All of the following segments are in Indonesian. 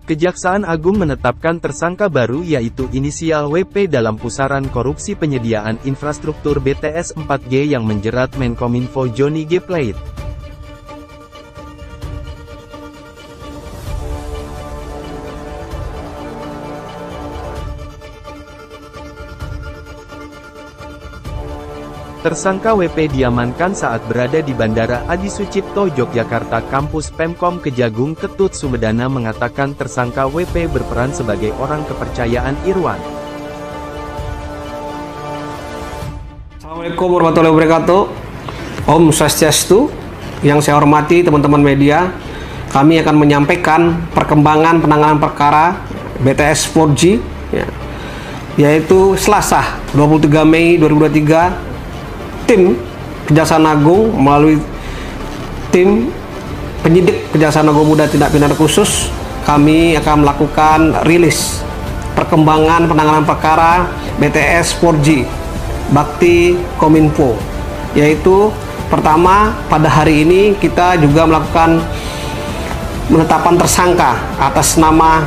Kejaksaan Agung menetapkan tersangka baru yaitu inisial WP dalam pusaran korupsi penyediaan infrastruktur BTS 4G yang menjerat Menkominfo Johnny G. Plate. Tersangka WP diamankan saat berada di Bandara Adi Sucipto, Yogyakarta. Kampus Pemkom Kejagung Ketut Sumedana mengatakan tersangka WP berperan sebagai orang kepercayaan Irwan. Assalamualaikum warahmatullahi wabarakatuh. Om Swastiastu. Yang saya hormati teman-teman media, kami akan menyampaikan perkembangan penanganan perkara BTS 4G, yaitu Selasa 23 Mei 2023. Tim Kejaksaan Agung melalui tim penyidik Kejaksaan Agung Muda Tindak Pidana Khusus, kami akan melakukan rilis perkembangan penanganan perkara BTS 4G Bakti Kominfo, yaitu pertama pada hari ini kita juga melakukan penetapan tersangka atas nama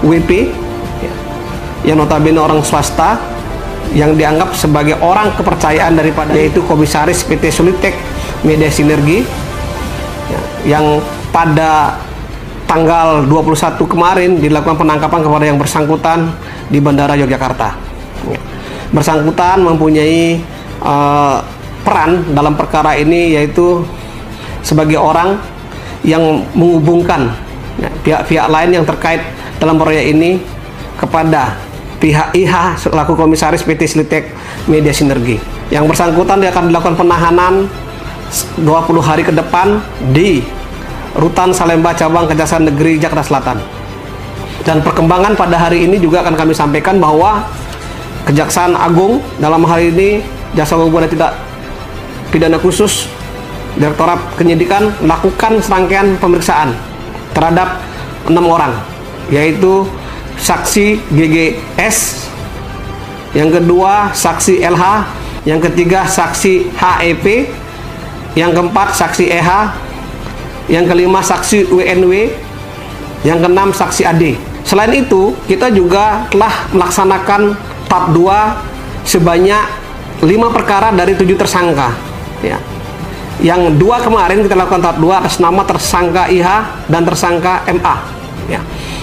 WP yang notabene orang swasta yang dianggap sebagai orang kepercayaan daripada, yaitu Komisaris PT Sulitek Media Sinergi, yang pada tanggal 21 kemarin dilakukan penangkapan kepada yang bersangkutan di Bandara Yogyakarta. Bersangkutan mempunyai peran dalam perkara ini, yaitu sebagai orang yang menghubungkan pihak-pihak lain yang terkait dalam proyek ini kepada pihak IH selaku Komisaris PT Sulitek Media Sinergi. Yang bersangkutan dia akan dilakukan penahanan 20 hari ke depan di Rutan Salemba Cabang Kejaksaan Negeri Jakarta Selatan. Dan perkembangan pada hari ini juga akan kami sampaikan bahwa Kejaksaan Agung dalam hal ini Jaksa Agung Muda Tindak Pidana Khusus Direktorat Penyidikan melakukan serangkaian pemeriksaan terhadap 6 orang, yaitu saksi GGS, yang kedua saksi LH, yang ketiga saksi HEP, yang keempat saksi EH, yang kelima saksi WNW, yang keenam saksi AD. Selain itu, kita juga telah melaksanakan tahap 2 sebanyak 5 perkara dari 7 tersangka, Yang 2 kemarin kita lakukan tahap 2 atas nama tersangka IH dan tersangka MA,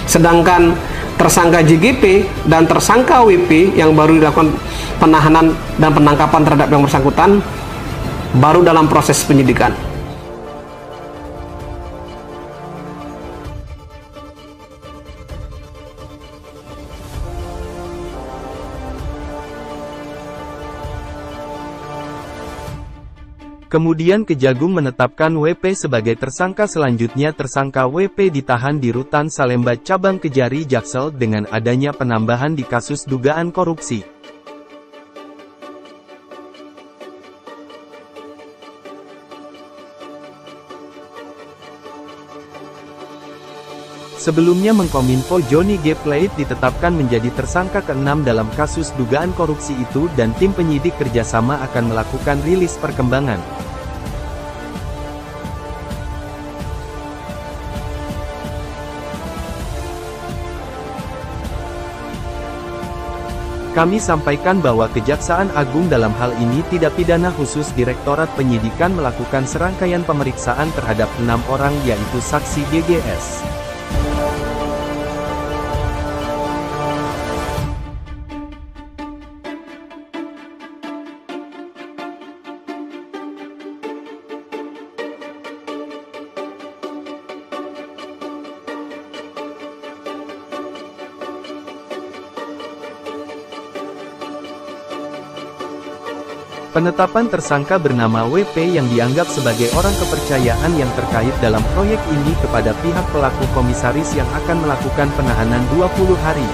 Sedangkan tersangka JGP dan tersangka WP yang baru dilakukan penahanan dan penangkapan terhadap yang bersangkutan baru dalam proses penyidikan. Kemudian Kejagung menetapkan WP sebagai tersangka. Selanjutnya tersangka WP ditahan di Rutan Salemba Cabang Kejari Jaksel dengan adanya penambahan di kasus dugaan korupsi. Sebelumnya Menkominfo Johnny G. Plate ditetapkan menjadi tersangka ke-6 dalam kasus dugaan korupsi itu dan tim penyidik kerjasama akan melakukan rilis perkembangan. Kami sampaikan bahwa Kejaksaan Agung dalam hal ini tidak pidana khusus Direktorat Penyidikan melakukan serangkaian pemeriksaan terhadap 6 orang, yaitu saksi GGS. Penetapan tersangka bernama WP yang dianggap sebagai orang kepercayaan yang terkait dalam proyek ini kepada pihak pelaku komisaris yang akan melakukan penahanan 20 hari.